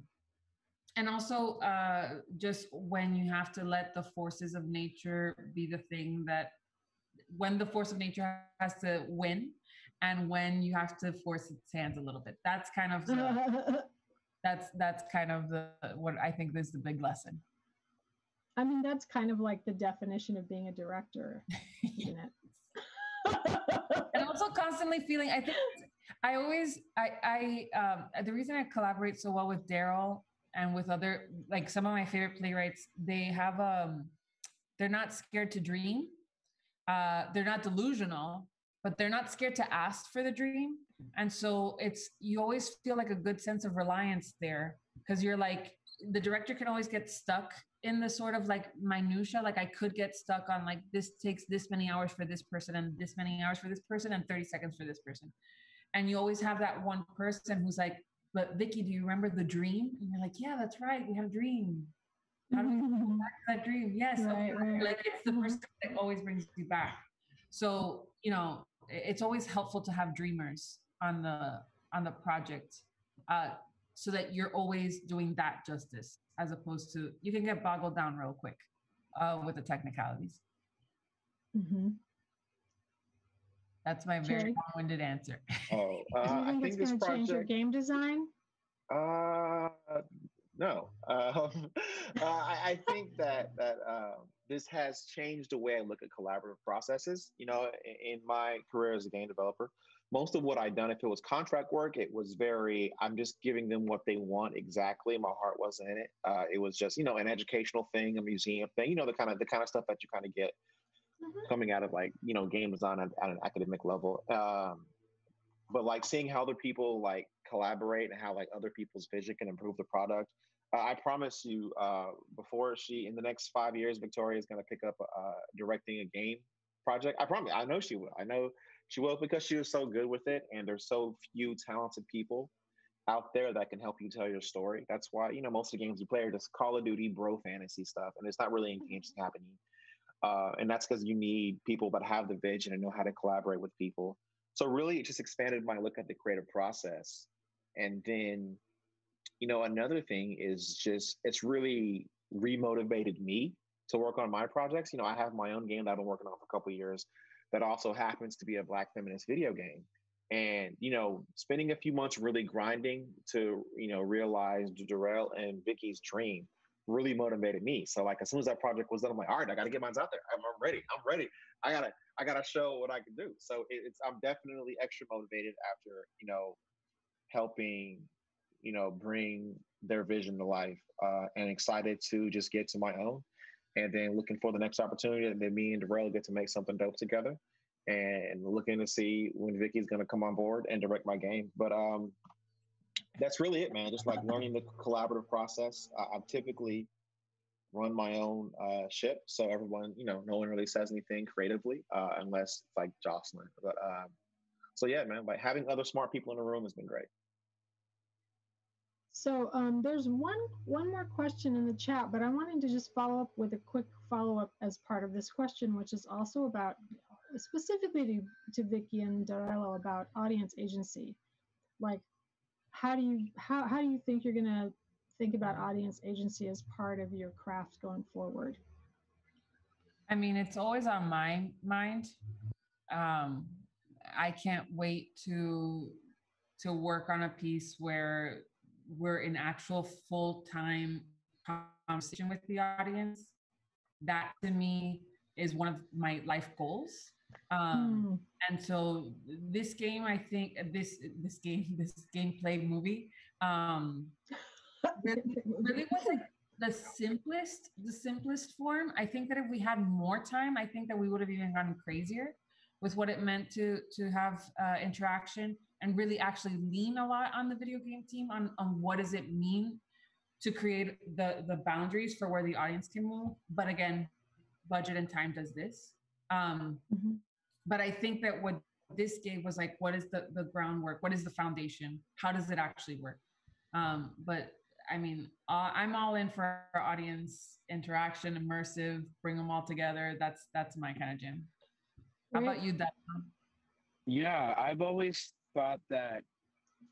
C: And also just when you have to let the forces of nature be the thing that, when the force of nature has to win and when you have to force its hands a little bit. That's kind of that's kind of what I think is the big lesson.
A: I mean, that's kind of like the definition of being a director, isn't it?
C: And also constantly feeling, I think the reason I collaborate so well with Darrel and with other, like some of my favorite playwrights, they have they're not scared to dream. They're not delusional, but they're not scared to ask for the dream. And so you always feel like a good sense of reliance there because you're like, the director can always get stuck in the sort of like minutia. Like I could get stuck on like, this takes this many hours for this person and this many hours for this person and 30 seconds for this person. And you always have that one person who's like, but Vicky, do you remember the dream? And you're like, yeah, that's right. We have a dream. How do we go back to that dream? Yes.
A: Right,
C: okay.
A: right.
C: Like it's the person that always brings you back. So, you know, it's always helpful to have dreamers on the project so that you're always doing that justice, as opposed to, you can get boggled down real quick with the technicalities. That's my very long-winded answer.
A: Do you think it's going to change your game design?
D: No. I think that this has changed the way I look at collaborative processes. You know, in my career as a game developer, most of what I'd done, if it was contract work, it was I'm just giving them what they want exactly. My heart wasn't in it. It was just, you know, an educational thing, a museum thing, you know, the kind of stuff that you kind of get coming out of like, you know, game design at an academic level. But like seeing how other people like collaborate and how like other people's vision can improve the product. I promise you, in the next 5 years, Victoria is going to pick up directing a game project. I promise. I know she will. I know she will because she was so good with it. And there's so few talented people out there that can help you tell your story. That's why, you know, most of the games you play are just Call of Duty, bro fantasy stuff. And it's not really engaged happening. And that's because you need people that have the vision and know how to collaborate with people. So really, it just expanded my look at the creative process. And then, you know, another thing is just, it's really remotivated me to work on my projects. You know, I have my own game that I've been working on for a couple of years that also happens to be a Black feminist video game. And, you know, spending a few months really grinding to, you know, realize Darrel and Vicky's dream really motivated me. So like, as soon as that project was done, I'm like, all right, I got to get mine out there. I'm ready. I gotta show what I can do. So I'm definitely extra motivated after, you know, helping, you know, bring their vision to life, and excited to just get to my own, and then looking for the next opportunity, and then me and Darrel get to make something dope together, and looking to see when Vicky's going to come on board and direct my game. But that's really it, man. Just like learning the collaborative process. I've typically run my own ship. So everyone, no one really says anything creatively unless it's like Jocelyn. But so yeah, man, like having other smart people in the room has been great.
A: So there's one more question in the chat, but I wanted to just follow up with a quick follow-up as part of this question, which is also about specifically to Vicky and Darrel about audience agency. Like, how do you think you're gonna think about audience agency as part of your craft going forward?
C: I mean, it's always on my mind. I can't wait to work on a piece where we're in actual full-time conversation with the audience. That to me is one of my life goals. And so this game, I think this gameplay movie really was like the simplest form. I think that if we had more time, I think that we would have even gone crazier with what it meant to have interaction and really actually lean a lot on the video game team on what does it mean to create the boundaries for where the audience can move. But again, budget and time does this. But I think that what this gave was like, what is the groundwork? What is the foundation? How does it actually work? But I mean, I'm all in for audience interaction, immersive, bring them all together. That's my kind of jam. How about you, Dan?
E: Yeah, I've always thought that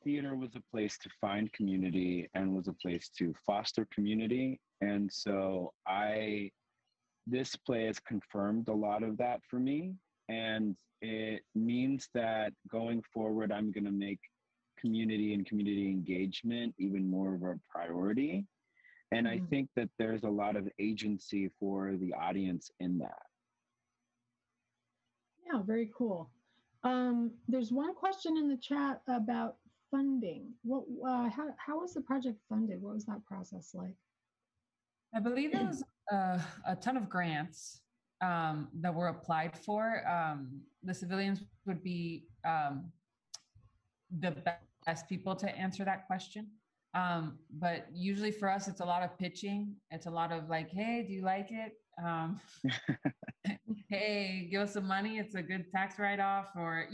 E: theater was a place to find community and was a place to foster community. And so this play has confirmed a lot of that for me. And it means that going forward, I'm going to make community and community engagement even more of a priority. And I think that there's a lot of agency for the audience in that.
A: Yeah, very cool. There's one question in the chat about funding. How was the project funded? What was that process like?
C: I believe it was a ton of grants that were applied for. The civilians would be the best people to answer that question. But usually for us, it's a lot of pitching. It's a lot of like, hey, do you like it? Hey, give us some money. It's a good tax write-off, or,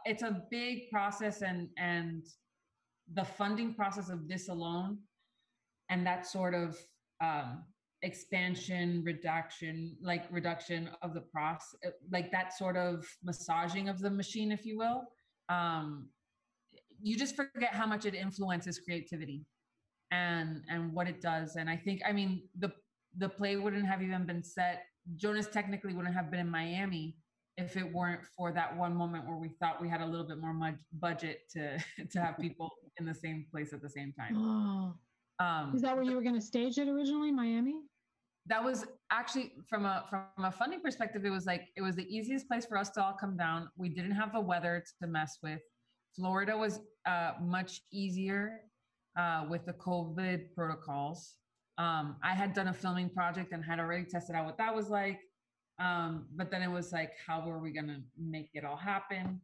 C: it's a big process, and the funding process of this alone and that sort of expansion, reduction of the process, like that sort of massaging of the machine, if you will, you just forget how much it influences creativity and what it does. And I think, the play wouldn't have even been set. Jonas technically wouldn't have been in Miami if it weren't for that one moment where we thought we had a little bit more budget to have people in the same place at the same time.
A: Oh. Is that where you were going to stage it originally, Miami?
C: That was actually from a funding perspective. It was the easiest place for us to all come down. We didn't have the weather to mess with. Florida was much easier with the COVID protocols. I had done a filming project and had already tested out what that was like. But then it was like, how were we going to make it all happen?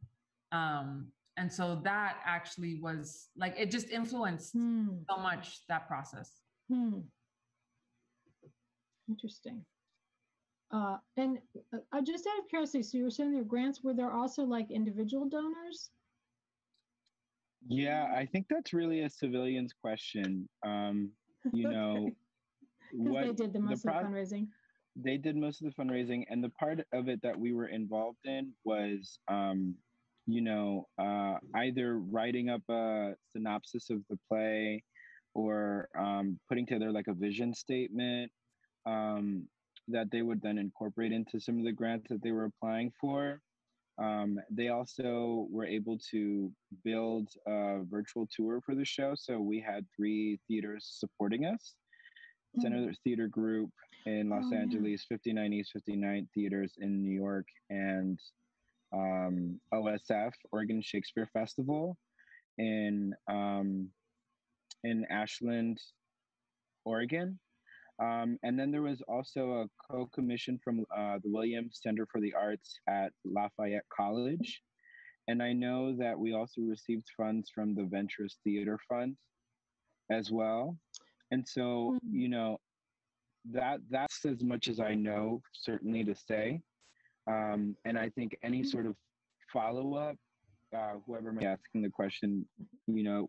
C: And so that actually was like, it just influenced so much that process.
A: Interesting. And just out of curiosity, so you were saying there were grants, were there also like individual donors?
E: Yeah, I think that's really a civilians question.
A: Because they did most of the fundraising.
E: They did most of the fundraising, and the part of it that we were involved in was, either writing up a synopsis of the play or putting together like a vision statement that they would then incorporate into some of the grants that they were applying for. They also were able to build a virtual tour for the show. So we had 3 theaters supporting us. Center Theater Group in Los Angeles, 59 East 59th Theaters in New York, and OSF, Oregon Shakespeare Festival in Ashland, Oregon. And then there was also a co-commission from the Williams Center for the Arts at Lafayette College. And I know that we also received funds from the Venturous Theater Fund as well. And so, you know, that's as much as I know, certainly, to say. And I think any sort of follow-up, whoever may be asking the question, you know,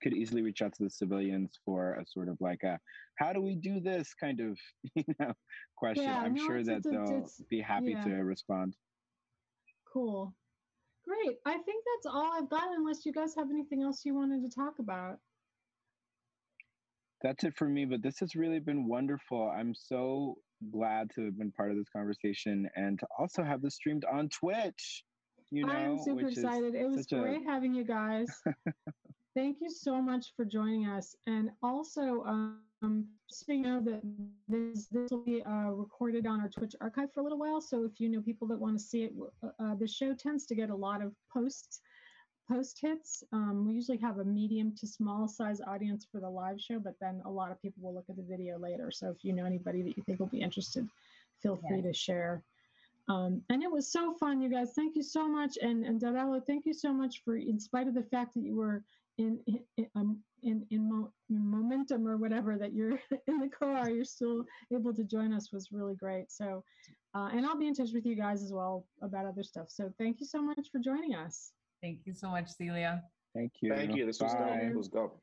E: could easily reach out to the civilians for a sort of like a, how do we do this kind of, you know, question.
A: Yeah,
E: I'm sure that they'll be happy to respond.
A: Cool. Great. I think that's all I've got, unless you guys have anything else you wanted to talk about.
E: That's it for me, but this has really been wonderful. I'm so glad to have been part of this conversation and to also have this streamed on Twitch. You know,
A: I'm super excited. It was great having you guys. Thank you so much for joining us. And also, so you know that this will be recorded on our Twitch archive for a little while. So if you know people that want to see it, the show tends to get a lot of post hits. We usually have a medium to small size audience for the live show, but then a lot of people will look at the video later. So if you know anybody that you think will be interested, feel free to share. And it was so fun, you guys. Thank you so much. And Darrel, thank you so much for, in spite of the fact that you were in momentum or whatever, that you're in the car, you're still able to join us, was really great. So, and I'll be in touch with you guys as well about other stuff. So thank you so much for joining us.
C: Thank you so much, Celia.
E: Thank you.
D: Thank you. This was dope.